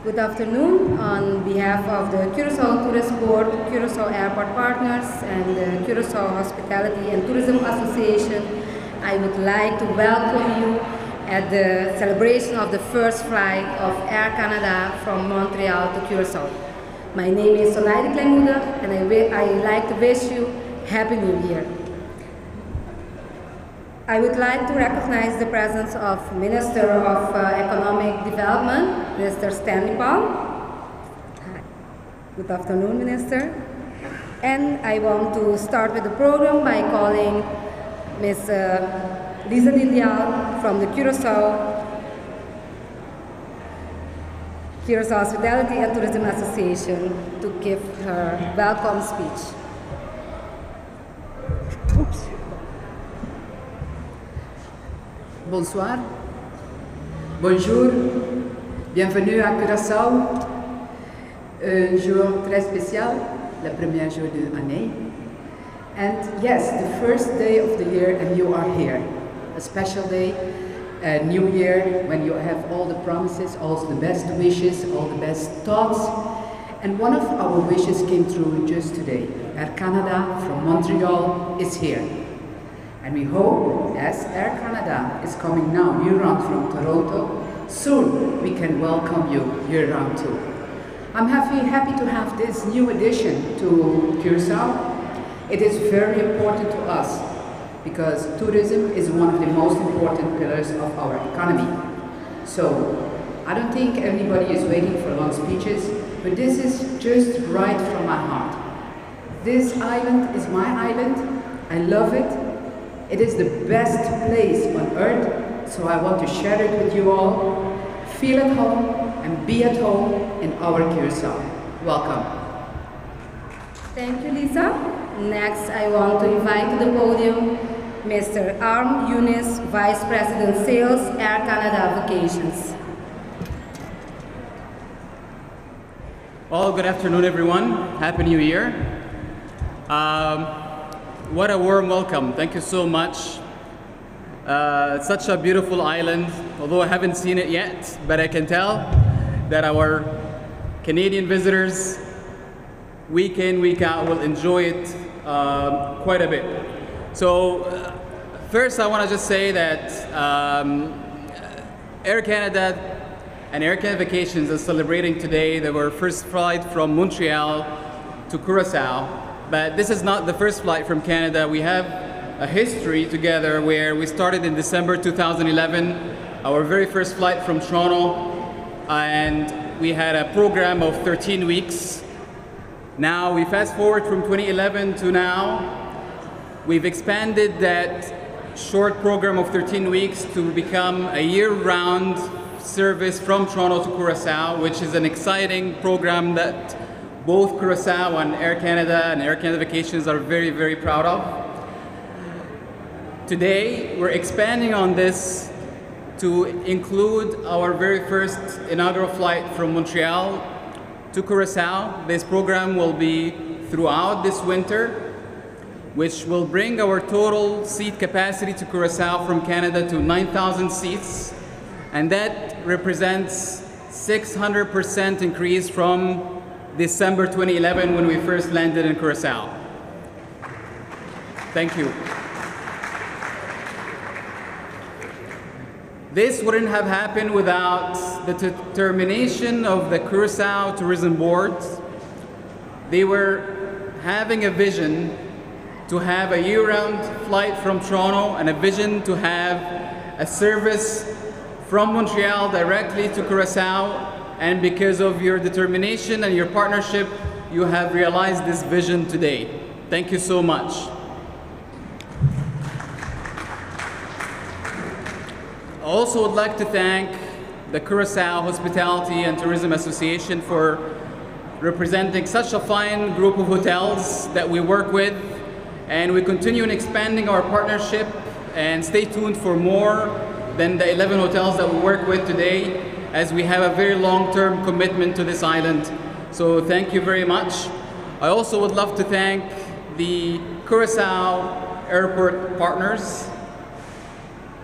Good afternoon. On behalf of the Curacao Tourist Board, Curacao Airport Partners, and the Curacao Hospitality and Tourism Association, I would like to welcome you at the celebration of the first flight of Air Canada from Montreal to Curacao. My name is Sonaide Kleinmoeder, and I like to wish you Happy New Year. I would like to recognize the presence of Minister of Economic Development, Mr. Stanley Paul. Hi. Good afternoon, Minister. And I want to start with the program by calling Ms. Lisa Dindial from the Curacao Hospitality and Tourism Association to give her welcome speech. Oops. Bonsoir, bonjour, bienvenue à Curaçao. Un jour très spécial, le premier jour de l'année. And yes, the first day of the year and you are here. A special day, a new year when you have all the promises, all the best wishes, all the best thoughts. And one of our wishes came true just today. Air Canada from Montreal is here. And we hope, as Air Canada is coming now year-round from Toronto, soon we can welcome you year-round too. I'm happy to have this new addition to Curacao. It is very important to us because tourism is one of the most important pillars of our economy. So I don't think anybody is waiting for long speeches, but this is just right from my heart. This island is my island. I love it. It is the best place on earth, so I want to share it with you all. Feel at home and be at home in our Curacao. Welcome. Thank you, Lisa. Next, I want to invite to the podium Mr. Arm Younes, Vice President Sales, Air Canada Vacations. Well, good afternoon, everyone. Happy New Year. What a warm welcome. Thank you so much. It's such a beautiful island, although I haven't seen it yet, but I can tell that our Canadian visitors, week in, week out, will enjoy it quite a bit. So first I want to just say that Air Canada and Air Canada Vacations is celebrating today their first flight from Montreal to Curacao. But this is not the first flight from Canada. We have a history together where we started in December 2011, our very first flight from Toronto, and we had a program of 13 weeks. Now we fast forward from 2011 to now. We've expanded that short program of 13 weeks to become a year-round service from Toronto to Curacao, which is an exciting program that both Curacao and Air Canada Vacations are very, very proud of. Today, we're expanding on this to include our very first inaugural flight from Montreal to Curacao. This program will be throughout this winter, which will bring our total seat capacity to Curacao from Canada to 9,000 seats. And that represents 600% increase from December 2011 when we first landed in Curacao. Thank you. This wouldn't have happened without the determination of the Curacao Tourism Board. They were having a vision to have a year-round flight from Toronto and a vision to have a service from Montreal directly to Curacao. And because of your determination and your partnership, you have realized this vision today. Thank you so much. I also would like to thank the Curacao Hospitality and Tourism Association for representing such a fine group of hotels that we work with. And we continue in expanding our partnership, and stay tuned for more than the 11 hotels that we work with today, as we have a very long-term commitment to this island. So thank you very much. I also would love to thank the Curacao Airport Partners.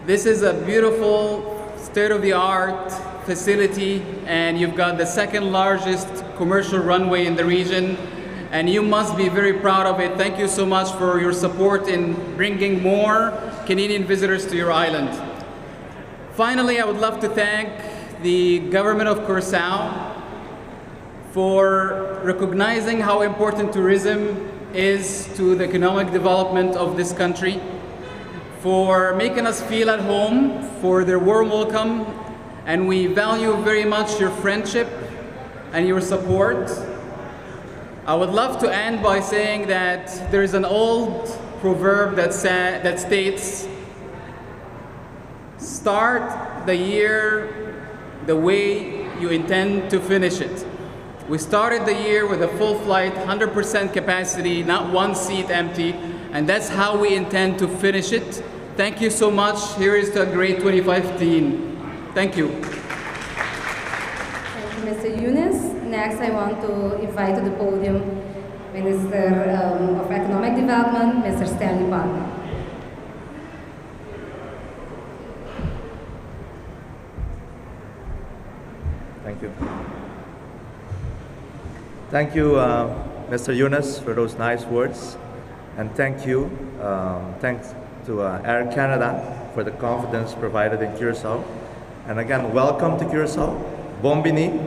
This is a beautiful state-of-the-art facility, and you've got the second largest commercial runway in the region, and you must be very proud of it. Thank you so much for your support in bringing more Canadian visitors to your island. Finally, I would love to thank the government of Curaçao for recognizing how important tourism is to the economic development of this country, for making us feel at home, for their warm welcome, and we value very much your friendship and your support. I would love to end by saying that there is an old proverb that states, start the year the way you intend to finish it. We started the year with a full flight, 100% capacity, not one seat empty, and that's how we intend to finish it. Thank you so much. Here is to a great 2015. Thank you. Thank you, Mr. Yunus. Next, I want to invite to the podium Minister of Economic Development, Mr. Stanley Palmer. Thank you. Thank you, Mr. Yunus, for those nice words. And thanks to Air Canada for the confidence provided in Curaçao. And again, welcome to Curaçao, Bon Bini,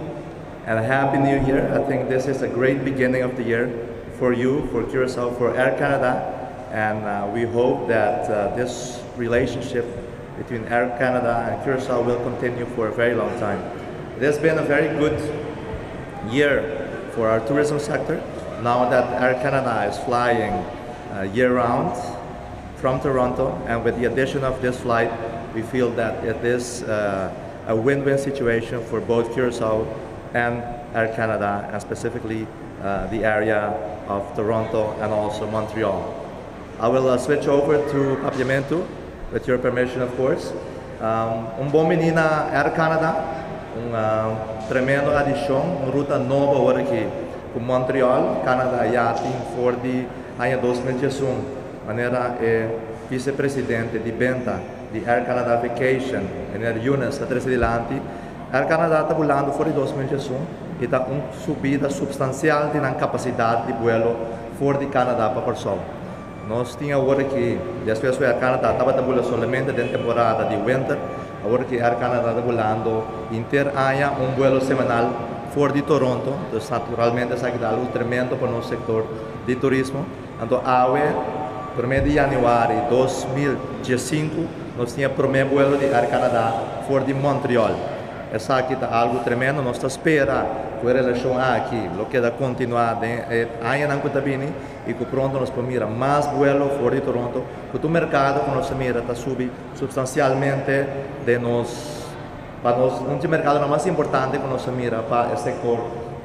and a Happy New Year. I think this is a great beginning of the year for you, for Curaçao, for Air Canada. And we hope that this relationship between Air Canada and Curaçao will continue for a very long time. It has been a very good year for our tourism sector. Now that Air Canada is flying year-round from Toronto, and with the addition of this flight, we feel that it is a win-win situation for both Curaçao and Air Canada, and specifically the area of Toronto and also Montreal. I will switch over to papiamento, with your permission, of course. Bom menina Air Canada, tremendo adição, ruta nova agora aqui com Montreal, Canadá, Yatin, for the ano 2021. Maneira vice-presidente de venda de Air Canada Vacation, Mr. Yunus, está adelante. Air Canada está volando for 2021 e está subida substancial na capacidade de vuelo for de Canadá para Curaçao. Nós tínhamos agora que, depois que Air Canada estava volando somente na temporada de winter, agora que Air Canada está volando inter-ano vuelo semanal for de Toronto, então naturalmente isso é algo tremendo para o nosso setor de turismo. Então, por mês de janeiro de 2015, nós tínhamos o primeiro vuelo de Air Canada for de Montreal. Essa aqui está algo tremendo, nós estamos esperando com a relação aqui, o que vai continuar ano não contabini e que pronto nós podemos mirar mais vuelo fora de Toronto, porque o mercado que nós mira está subindo substancialmente de nós, para nós, um mercado mais importante que nós mira para o setor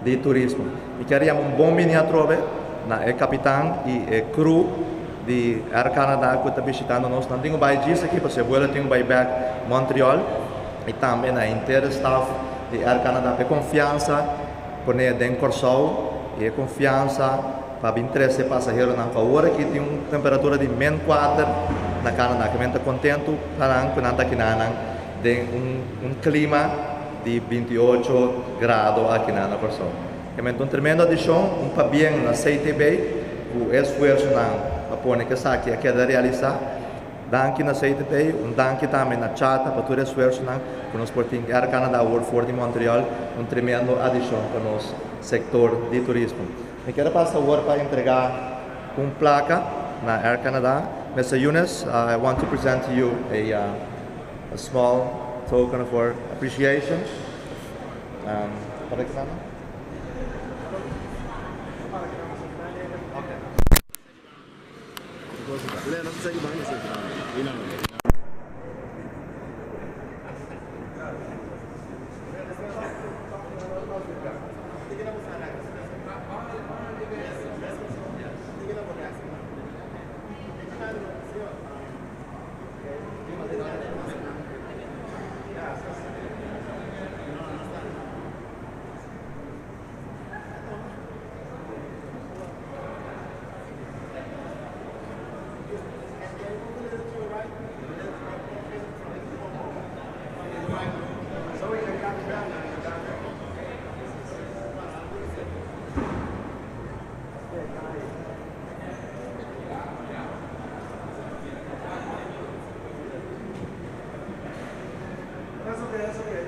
de turismo. E queríamos bom mini atrove na capitão e crew de Air Canada que está visitando nós. Não tenho mais disso aqui, porque o vuelo tem buyback Montreal. E também a inteira staff de Air Canada tem confiança por dentro Curaçao e confiança para 13 passageiros na hora que tem uma temperatura de -4 na Canadá, que está contente para que não está aqui tem clima de 28 graus aqui na Curaçao. Então, tremendo adição, para bem na CTB, o esforço para pôr que essa aqui quer realizar. Danke na CTP, danke também na chata para todo o esforço que nós portamos Air Canada World for de Montreal, tremendo adição para o nosso setor de turismo. Eu quero passar agora para entregar placa na Air Canada. Mr. Yunus, I want to present to you a small token of our appreciation. that's okay.